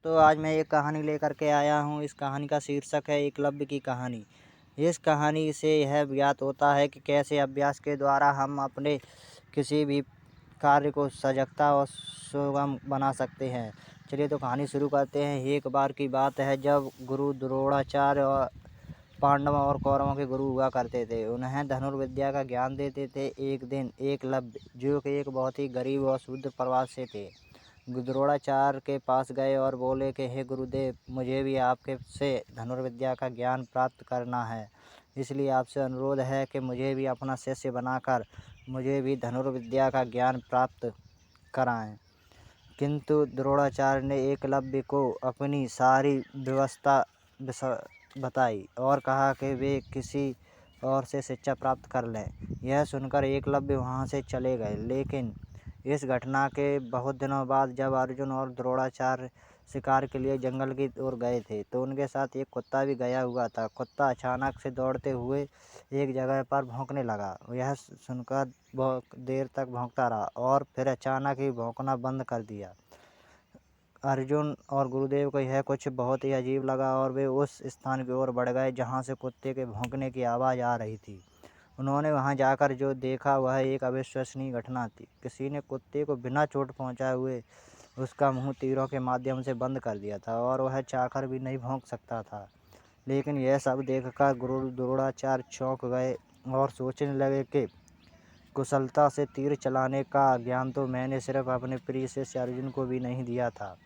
तो आज मैं एक कहानी लेकर के आया हूँ। इस कहानी का शीर्षक है एकलव्य की कहानी। इस कहानी से यह ज्ञात होता है कि कैसे अभ्यास के द्वारा हम अपने किसी भी कार्य को सजगता और सुगम बना सकते हैं। चलिए तो कहानी शुरू करते हैं। एक बार की बात है जब गुरु द्रोणाचार्य और पांडवों और कौरवों के गुरु हुआ करते थे। उन्हें धनुर्विद्या का ज्ञान देते थे। एक दिन एकलव्य, जो कि एक बहुत ही गरीब और शुद्ध परिवार से थे, द्रोणाचार्य के पास गए और बोले कि हे गुरुदेव, मुझे भी आपके से धनुर्विद्या का ज्ञान प्राप्त करना है, इसलिए आपसे अनुरोध है कि मुझे भी अपना शिष्य बनाकर मुझे भी धनुर्विद्या का ज्ञान प्राप्त कराएं। किंतु द्रोणाचार्य ने एकलव्य को अपनी सारी व्यवस्था बताई और कहा कि वे किसी और से शिक्षा प्राप्त कर लें। यह सुनकर एकलव्य वहाँ से चले गए। लेकिन इस घटना के बहुत दिनों बाद जब अर्जुन और द्रोणाचार्य शिकार के लिए जंगल की ओर गए थे, तो उनके साथ एक कुत्ता भी गया हुआ था। कुत्ता अचानक से दौड़ते हुए एक जगह पर भौंकने लगा। यह सुनकर बहुत देर तक भौंकता रहा और फिर अचानक ही भौंकना बंद कर दिया। अर्जुन और गुरुदेव को यह कुछ बहुत ही अजीब लगा और वे उस स्थान की ओर बढ़ गए जहाँ से कुत्ते के भौंकने की आवाज़ आ रही थी। उन्होंने वहां जाकर जो देखा वह एक अविश्वसनीय घटना थी। किसी ने कुत्ते को बिना चोट पहुंचाए हुए उसका मुंह तीरों के माध्यम से बंद कर दिया था और वह चाहकर भी नहीं भौंक सकता था। लेकिन यह सब देखकर गुरु द्रोणाचार्य चौंक गए और सोचने लगे कि कुशलता से तीर चलाने का ज्ञान तो मैंने सिर्फ अपने प्रिय शिष्य अर्जुन को भी नहीं दिया था,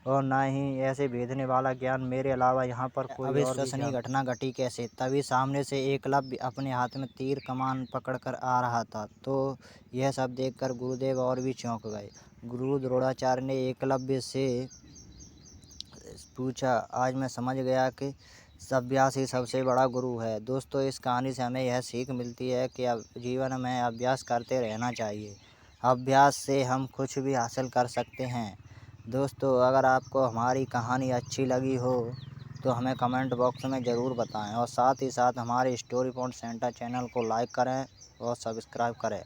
और न ही ऐसे भेदने वाला ज्ञान मेरे अलावा यहाँ पर कोई और भी अविश्वसनीय घटना घटी कैसे। तभी सामने से एकलव्य अपने हाथ में तीर कमान पकड़कर आ रहा था। तो यह सब देखकर गुरुदेव और भी चौंक गए। गुरु द्रोणाचार्य ने एकलव्य से पूछा, आज मैं समझ गया कि अभ्यास ही सबसे बड़ा गुरु है। दोस्तों, इस कहानी से हमें यह सीख मिलती है कि जीवन में अभ्यास करते रहना चाहिए। अभ्यास से हम कुछ भी हासिल कर सकते हैं। दोस्तों, अगर आपको हमारी कहानी अच्छी लगी हो तो हमें कमेंट बॉक्स में ज़रूर बताएं और साथ ही साथ हमारे स्टोरी पॉइंट सेंटर चैनल को लाइक करें और सब्सक्राइब करें।